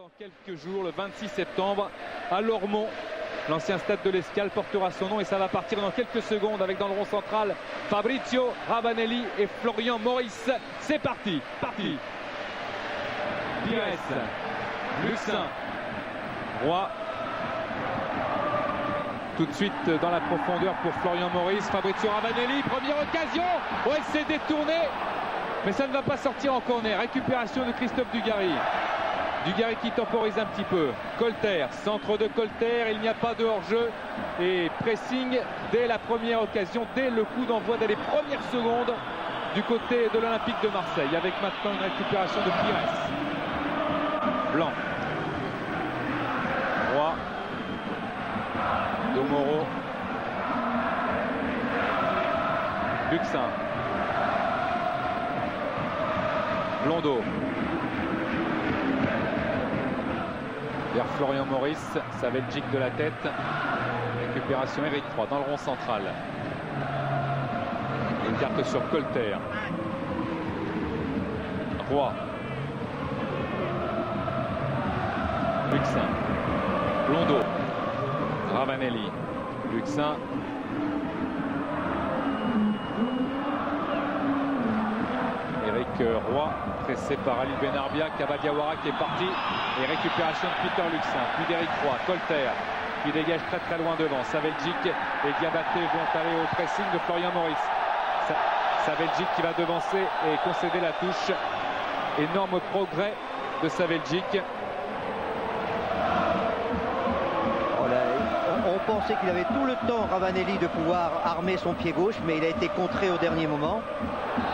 Dans quelques jours, le 26 septembre, à Lormont, l'ancien stade de l'Escale portera son nom et ça va partir dans quelques secondes avec dans le rond central Fabrizio Ravanelli et Florian Maurice. C'est parti, parti. Pires, Luxin, Roy. Tout de suite dans la profondeur pour Florian Maurice, Fabrizio Ravanelli, première occasion. Ouais, c'est détourné, mais ça ne va pas sortir en corner. Récupération de Christophe Dugarry. Dugarry qui temporise un petit peu. Colter, centre de Colter, il n'y a pas de hors-jeu. Et pressing dès la première occasion, dès le coup d'envoi, dès les premières secondes du côté de l'Olympique de Marseille. Avec maintenant une récupération de Pires. Blanc. Roy. Domoro. Luxin. Blondeau. Vers Florian Maurice, Saveljic de la tête. Récupération Eric Roy dans le rond central. Une carte sur Colter. Roy. Luxin. Blondeau. Ravanelli. Luxin. Eric Roy, pressé par Ali Benarbia, Kabadiawara qui est parti. Et récupération de Peter Luxin, puis d'Eric Roy, Colter qui dégage très très loin devant. Saveljic et Diabaté vont aller au pressing de Florian Maurice. Saveljic qui va devancer et concéder la touche. Énorme progrès de Saveljic. On pensait qu'il avait tout le temps, Ravanelli, de pouvoir armer son pied gauche, mais il a été contré au dernier moment.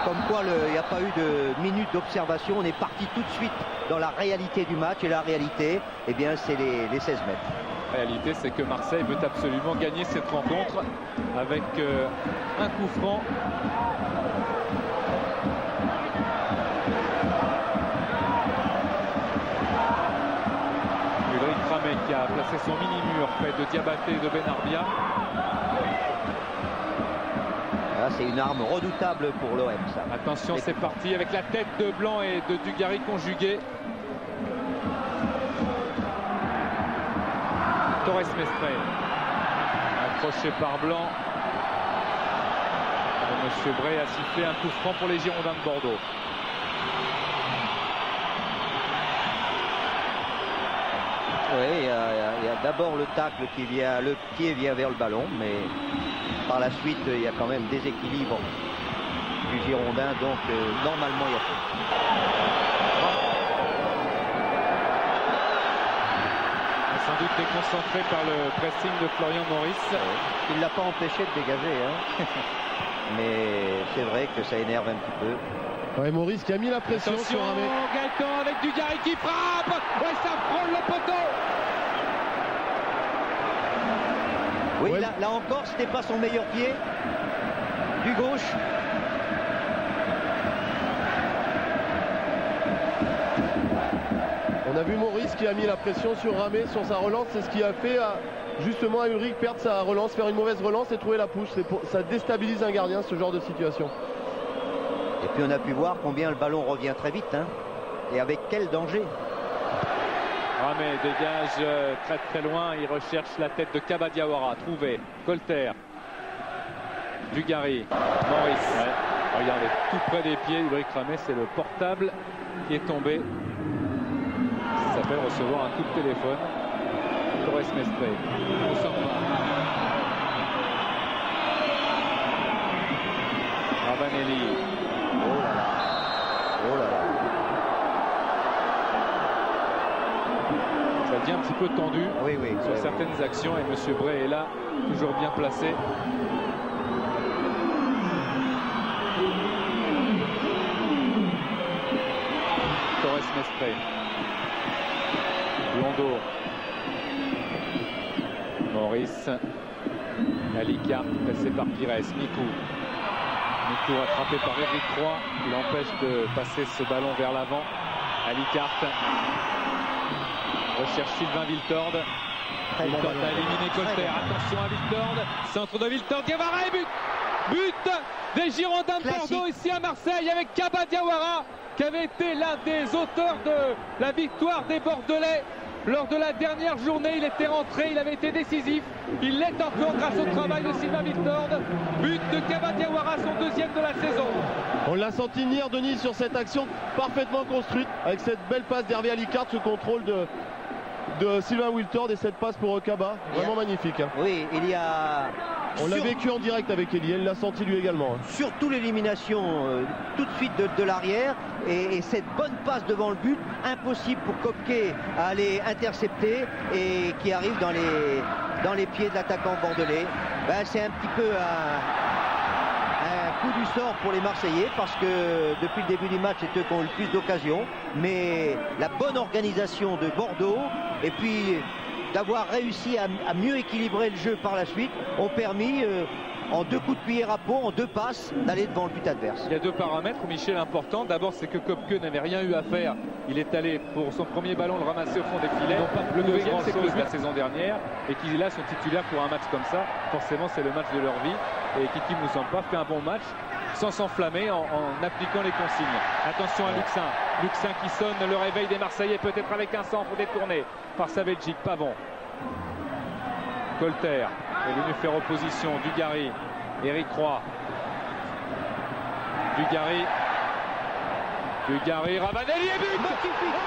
Comme quoi il n'y a pas eu de minute d'observation, on est parti tout de suite dans la réalité du match, et la réalité, eh bien, c'est les 16 mètres. La réalité, c'est que Marseille veut absolument gagner cette rencontre avec un coup franc. Ulrich Ramey qui a placé son mini-mur près de Diabaté et de Benarbia. C'est une arme redoutable pour l'OM, ça. Attention, c'est parti avec la tête de Blanc et de Dugarry conjuguée. Torres Mestre, accroché par Blanc. Monsieur Bray a sifflé un coup franc pour les Girondins de Bordeaux. Oui, il y a d'abord le tacle qui vient, le pied vient vers le ballon, mais par la suite, il y a quand même déséquilibre du Girondin, donc normalement il y a faute. Sans doute déconcentré par le pressing de Florian Maurice. Il ne l'a pas empêché de dégager, hein. Mais c'est vrai que ça énerve un petit peu. Ouais, Maurice qui a mis la pression. Attention, sur Ramey. Gaëtan avec Dugarry qui frappe. Ouais, ça frôle le poteau. Oui, ouais. Là encore, c'était pas son meilleur pied. Du gauche. On a vu Maurice qui a mis la pression sur Ramey sur sa relance. C'est ce qui a fait justement à Ulrich perdre sa relance, faire une mauvaise relance et trouver la pousse. Ça déstabilise un gardien, ce genre de situation. Et puis on a pu voir combien le ballon revient très vite, hein. Et avec quel danger. Ramey dégage très très loin. Il recherche la tête de Kabadiawara. Trouvé. Colter. Dugarry. Maurice. Ouais. Regardez, tout près des pieds. Ulrich Ramey, c'est le portable qui est tombé. Ça s'appelle recevoir un coup de téléphone. Torres Mestre. Ravanelli. Oh là là. Oh là là. Ça devient un petit peu tendu sur certaines actions et M. Bray est là, toujours bien placé. Torres Mestre. Blondeau. Maurice. Alicart placé par Pires. Mikou attrapé par Eric Roy. Il empêche de passer ce ballon vers l'avant. Alicart. Recherche Sylvain Wiltord. Wiltord a éliminé Colter. Attention à Wiltord. Centre de Wiltord. Diawara et but. But des Girondins de Bordeaux ici à Marseille avec Kabadiawara. qui avait été l'un des auteurs de la victoire des Bordelais lors de la dernière journée. Il était rentré, il avait été décisif. Il l'est encore grâce au travail de Sylvain Wiltord. But de Kaba Diawara, son deuxième de la saison. On l'a senti venir, Denis, sur cette action parfaitement construite, avec cette belle passe d'Hervé Alicard, ce contrôle de Sylvain Wiltord et cette passe pour Kaba. Vraiment magnifique. Hein. Oui, il y a... On l'a vécu en direct avec Elie, elle l'a senti lui également. Hein. Surtout l'élimination tout de suite de l'arrière et cette bonne passe devant le but, impossible pour Kopke à aller intercepter et qui arrive dans les pieds de l'attaquant bordelais. Ben, c'est un petit peu un coup du sort pour les Marseillais parce que depuis le début du match, c'est eux qui ont eu le plus d'occasions. Mais la bonne organisation de Bordeaux et puis d'avoir réussi à mieux équilibrer le jeu par la suite ont permis en 2 coups de cuillère à peau, en 2 passes, d'aller devant le but adverse. Il y a 2 paramètres, Michel, importants. D'abord, c'est que Kopke n'avait rien eu à faire. Il est allé pour son premier ballon le ramasser au fond des filets. Le deuxième, c'est que la saison dernière et qu'ils là sont titulaires pour un match comme ça. Forcément, c'est le match de leur vie. Et Kiki Moussampa fait un bon match sans s'enflammer en appliquant les consignes. Attention à Luxin. Luxin qui sonne le réveil des Marseillais, peut-être avec un centre détourné par Savedjic. Pas bon. Colter est venu faire opposition. Dugarry, Eric Roy. Dugarry, Ravanelli et but. Oh,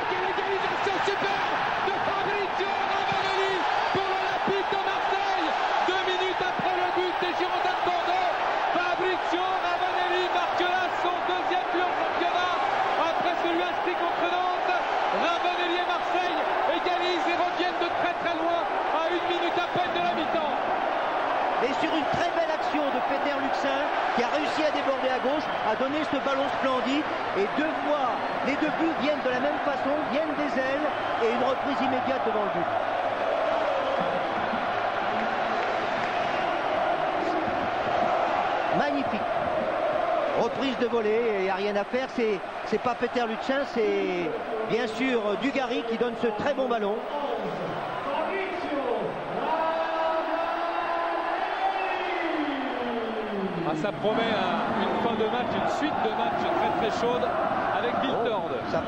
quelle égalisation superbe de Fabrizio Ravanelli pour l'Olympique de Marseille. 2 minutes après le but des Girondins de Bordeaux, Fabrizio Ravanelli marque là son 2e but en championnat après celui inscrit contre Nantes. Ravanelli et Marseille égalisent et reviennent de très très loin à 1 minute à peine de la mi-temps. Et sur une très belle action de Peter Luxin qui a réussi à déborder à gauche, a donné ce ballon splendide et 2 fois les 2 buts viennent de la même façon, viennent des ailes et une reprise immédiate devant le but. Magnifique. Reprise de volée, il n'y a rien à faire, c'est pas Peter Luxin, c'est bien sûr Dugarry qui donne ce très bon ballon. Ah, ça promet une fin de match, une suite de matchs très très chaude avec Wiltord. Ça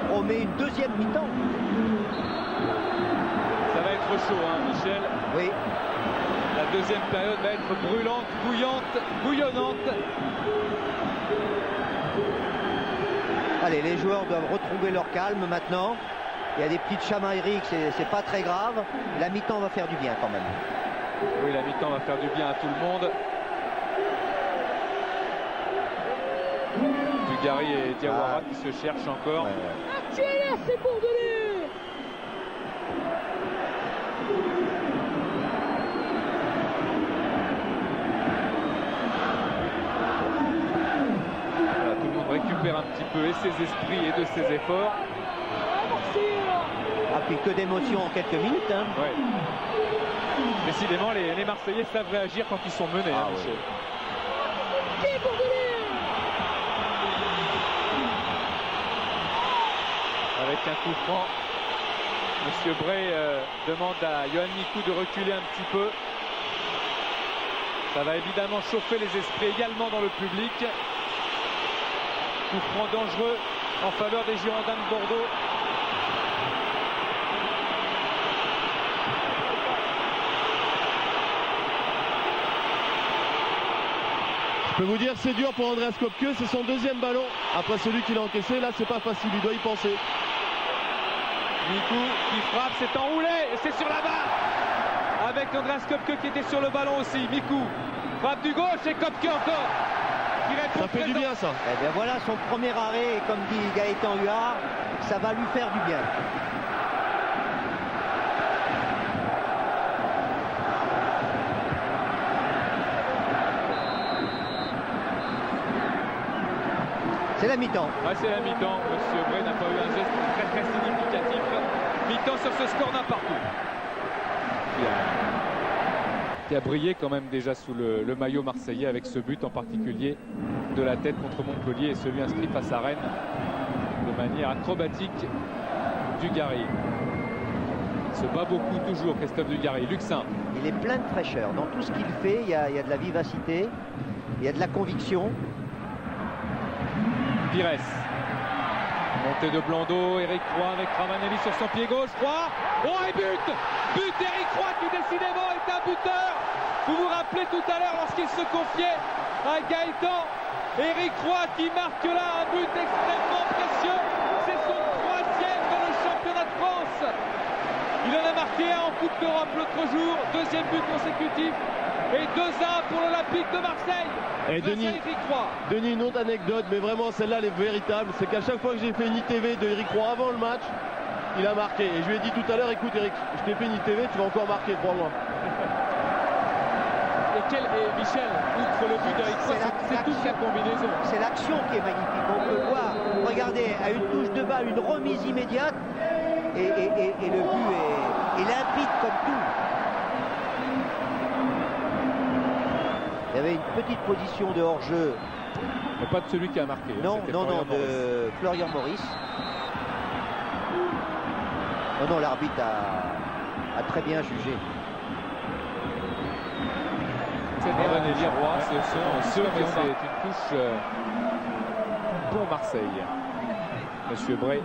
promet une 2e mi-temps. Ça va être chaud, hein, Michel. Oui. La 2e période va être brûlante, bouillonnante. Allez, les joueurs doivent retrouver leur calme maintenant. Il y a des petites chamailleries, c'est pas très grave. La mi-temps va faire du bien quand même. Oui, la mi-temps va faire du bien à tout le monde. Dugarry et Diawara qui se cherchent encore. Tu es là, c'est Bordelais. Voilà, tout le monde récupère un petit peu et ses esprits et de ses efforts. Ah, puis que d'émotion en quelques minutes. Hein. Ouais. Décidément, les Marseillais savent réagir quand ils sont menés. Ah, hein, Michel. C'est Bordelais. Avec un coup franc, Monsieur Bray demande à Yohan Mikou de reculer un petit peu. Ça va évidemment chauffer les esprits également dans le public. Coup franc dangereux en faveur des Girondins de Bordeaux. Je peux vous dire que c'est dur pour Andreas Kopke, c'est son 2e ballon. Après celui qu'il a encaissé, là c'est pas facile, il doit y penser. Mikou qui frappe, c'est enroulé et c'est sur la barre. Avec Andreas Kopke qui était sur le ballon aussi. Mikou frappe du gauche et Kopke encore. Ça fait du bien ça. Eh bien voilà son premier arrêt et comme dit Gaëtan Huard, ça va lui faire du bien. C'est la mi-temps. Ouais, c'est la mi-temps. Monsieur Bray n'a pas eu un geste très très significatif. Mi-temps sur ce score d'un partout. Qui a brillé quand même déjà sous le maillot marseillais avec ce but en particulier de la tête contre Montpellier et celui inscrit face à Rennes de manière acrobatique. Dugarry se bat beaucoup toujours, Christophe Dugarry. Luxin. Il est plein de fraîcheur. Dans tout ce qu'il fait, il y a de la vivacité, il y a de la conviction. Pires. Montée de Blondeau, Eric Roy avec Ravanelli sur son pied gauche. Roy, oh et but Eric Roy qui décidément est un buteur. Vous vous rappelez tout à l'heure lorsqu'il se confiait à Gaëtan, Eric Roy qui marque là un but extrêmement précieux. C'est son 3e dans le championnat de France. Il en a marqué un en Coupe d'Europe l'autre jour, 2e but consécutif. Et 2-1 pour l'Olympique de Marseille. Et Denis, une autre anecdote, mais vraiment celle-là elle est véritable, c'est qu'à chaque fois que j'ai fait une ITV de Eric Roy avant le match, il a marqué. Et je lui ai dit tout à l'heure, écoute Eric, je t'ai fait une ITV, tu vas encore marquer, crois-moi. Et Michel, outre le but d'Eric Roy, c'est toute sa combinaison. C'est l'action qui est magnifique. On peut voir, regardez, à une touche de balle, une remise immédiate, et le but est limpide comme tout. Il y avait une petite position de hors-jeu. Mais pas de celui qui a marqué. Non, de Florian Maurice. Non, l'arbitre a très bien jugé. Ravanelli, Roy, ce sont ceux qui ont une touche pour Marseille. Monsieur Bray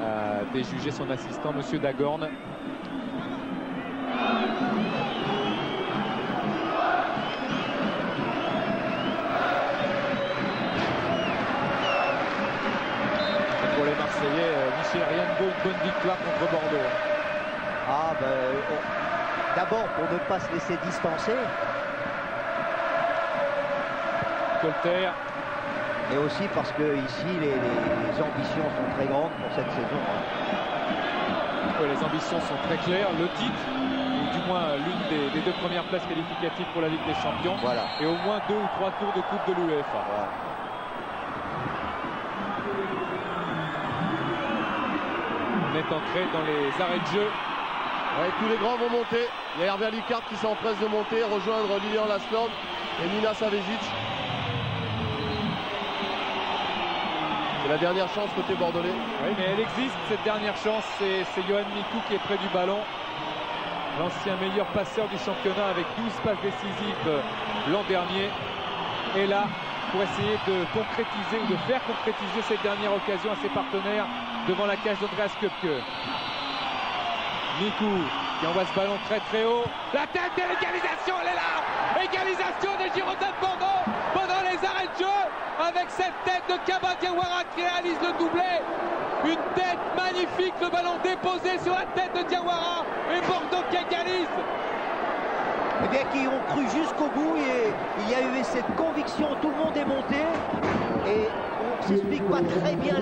a déjugé son assistant, Monsieur Dagorne. Pour les Marseillais, Michel Riengo, une bonne victoire contre Bordeaux. D'abord pour ne pas se laisser distancer. Colter. Et aussi parce que ici les ambitions sont très grandes pour cette saison. Les ambitions sont très claires. Le titre, ou du moins l'une des 2 premières places qualificatives pour la Ligue des Champions. Voilà. Et au moins 2 ou 3 tours de Coupe de l'UEFA. Voilà. On est entré dans les arrêts de jeu. Ouais, tous les grands vont monter. Il y a Hervé Alicart qui s'empresse de monter, rejoindre Lilian Lasford et Nina Savezic. C'est la dernière chance côté bordelais. Oui, mais elle existe, cette dernière chance. C'est Yohan Mikou qui est près du ballon. L'ancien meilleur passeur du championnat avec 12 passes décisives l'an dernier. Et là, pour essayer de concrétiser ou de faire concrétiser cette dernière occasion à ses partenaires devant la cage d'Andreas Köpke. Mikou qui envoie ce ballon très très haut. La tête de l'égalisation, elle est là. Égalisation des Girondins de Bordeaux pendant les arrêts de jeu avec cette tête de Kaba Diawara qui réalise le doublé. Une tête magnifique, le ballon déposé sur la tête de Diawara et Bordeaux qui égalise. Eh bien, qui ont cru jusqu'au bout et il y a eu cette conviction, tout le monde est monté et on ne s'explique pas très bien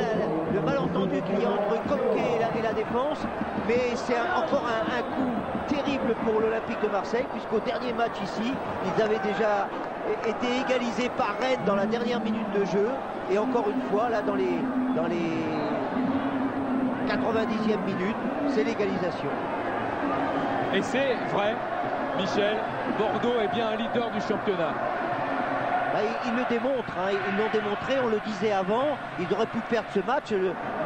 le malentendu qu'il y a entre Köpke et la défense, mais c'est encore un coup terrible pour l'Olympique de Marseille puisqu'au dernier match ici, ils avaient déjà été égalisés par Rennes dans la dernière minute de jeu et encore une fois là dans les 90e minute, c'est l'égalisation. Et c'est vrai, Michel, Bordeaux est bien un leader du championnat. Ils le démontrent, hein. Ils l'ont démontré, on le disait avant, ils auraient pu perdre ce match,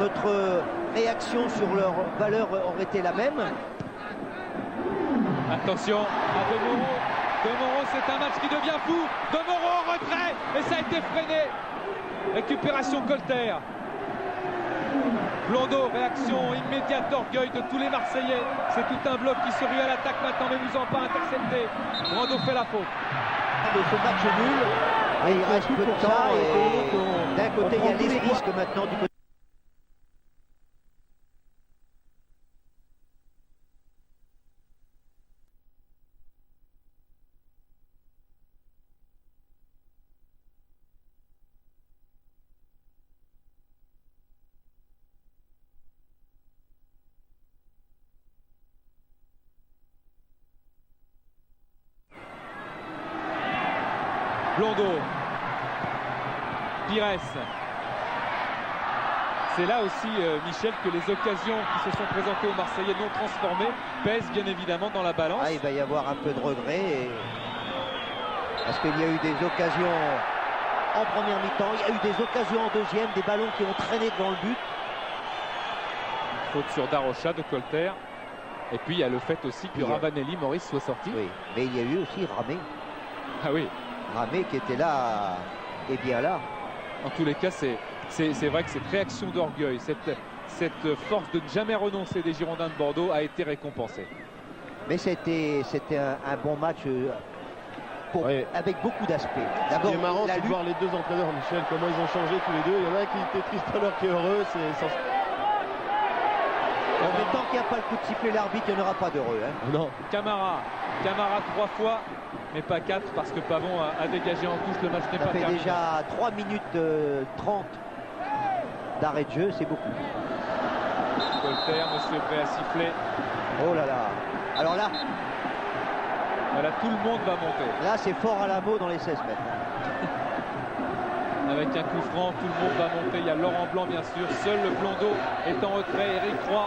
notre réaction sur leur valeur aurait été la même. Attention à De Moro. De Moro, c'est un match qui devient fou. De Moro en retrait et ça a été freiné. Récupération Colter. Blondeau, réaction immédiate d'orgueil de tous les Marseillais. C'est tout un bloc qui se rue à l'attaque maintenant, mais nous en pas intercepté. Blondeau fait la faute. De ce match nul, et il reste peu de temps et d'un côté il y a les risques maintenant du côté. Blondeau, Pires. C'est là aussi, Michel, que les occasions qui se sont présentées aux Marseillais non transformées pèsent bien évidemment dans la balance. Il va y avoir un peu de regret parce qu'il y a eu des occasions en première mi-temps, il y a eu des occasions en deuxième, des ballons qui ont traîné devant le but. Faute sur Darocha de Colter. Et puis il y a le fait aussi que Ravanelli, Maurice soit sorti. Oui, mais il y a eu aussi Ramé. Ah oui. Ramé qui était là et bien là. En tous les cas, c'est C'est vrai que cette réaction d'orgueil, cette force de ne jamais renoncer des Girondins de Bordeaux a été récompensée. Mais c'était un bon match avec beaucoup d'aspects. Ce qui est marrant, c'est de voir les deux entraîneurs, Michel, comment ils ont changé tous les deux. Il y en a un qui était triste alors qui est heureux. Mais tant qu'il n'y a pas le coup de sifflet l'arbitre, il n'y en aura pas d'heureux. Hein. Non. Camara 3 fois, mais pas 4 parce que Pavon a dégagé en touche. Le match n'est pas Ça fait terminé. déjà 3 minutes 30 d'arrêt de jeu, c'est beaucoup. Colter, Monsieur Pré a sifflé. Oh là là. Alors là, Voilà, tout le monde va monter. là c'est fort à la mot dans les 16 mètres. Avec un coup franc, tout le monde va monter. Il y a Laurent Blanc, bien sûr. Seul le Blondeau est en retrait. Eric Roy.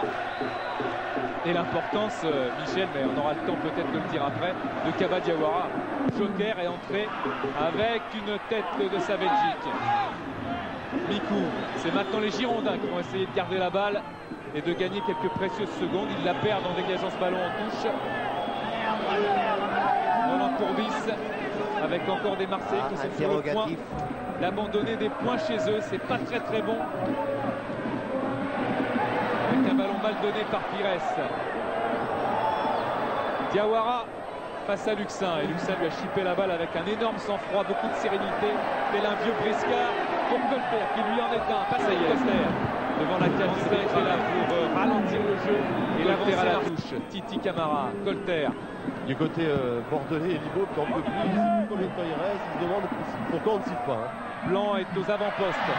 Et l'importance, Michel, mais on aura le temps peut-être de le dire après, de Kaba Diawara. Joker est entré avec une tête de sa Belgique. Mikou, c'est maintenant les Girondins qui vont essayer de garder la balle et de gagner quelques précieuses secondes. Ils la perdent en dégageant ce ballon en touche. Roland Courbis avec encore des Marseillais qui sont sur le point d'abandonner des points chez eux. C'est pas très bon. Avec un ballon mal donné par Pires. Diawara face à Luxin. Et Luxin lui a chippé la balle avec un énorme sang-froid, beaucoup de sérénité. Tel un vieux briscard pour Colter qui lui en est un. Passe à Colter devant la cage du qui est là pour ralentir le jeu et l'avancer à la touche. Titi Camara, Colter. Du côté bordelais et Libo qui en peut plus. Il ne sait plus combien de temps il reste. Il se demande pourquoi on ne siffle pas. Hein. Blanc est aux avant-postes.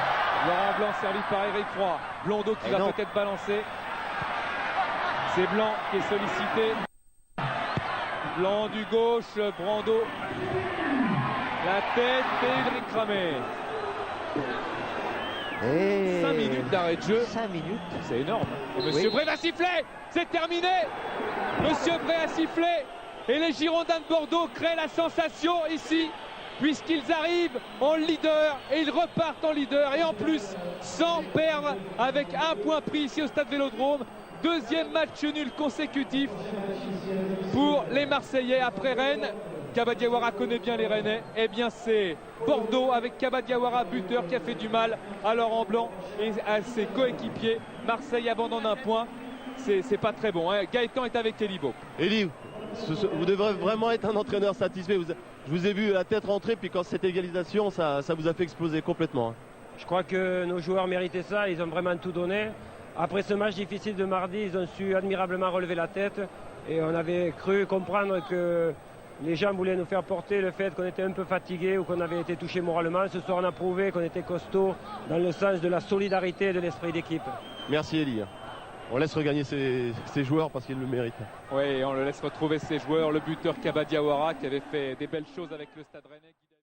Laurent Blanc servi par Eric Roy. Blondeau qui va peut-être balancer. C'est Blanc qui est sollicité. Blanc du gauche, Brando. La tête et Ulrich Cramé. 5 minutes d'arrêt de jeu. 5 minutes. C'est énorme. Et Monsieur Bré va siffler. C'est terminé. Monsieur Bré a sifflé. Et les Girondins de Bordeaux créent la sensation ici, puisqu'ils arrivent en leader et ils repartent en leader. Et en plus, sans perdre, avec un point pris ici au Stade Vélodrome. Deuxième match nul consécutif pour les Marseillais après Rennes. Kaba Diawara connaît bien les Rennais. Eh bien c'est Bordeaux avec Kaba Diawara buteur qui a fait du mal à Laurent Blanc et à ses coéquipiers. Marseille abandonne un point. C'est pas très bon. Hein. Gaëtan est avec Elibo. Eli, vous devrez vraiment être un entraîneur satisfait. Je vous ai vu la tête rentrer, puis quand cette égalisation, ça vous a fait exploser complètement. Hein. Je crois que nos joueurs méritaient ça. Ils ont vraiment tout donné. Après ce match difficile de mardi, ils ont su admirablement relever la tête. Et on avait cru comprendre que les gens voulaient nous faire porter le fait qu'on était un peu fatigué ou qu'on avait été touché moralement. Ce soir, on a prouvé qu'on était costaud dans le sens de la solidarité et de l'esprit d'équipe. Merci Eli. On laisse regagner ses joueurs parce qu'ils le méritent. Oui, on le laisse retrouver ses joueurs. Le buteur Kaba Diawara qui avait fait des belles choses avec le Stade Rennais.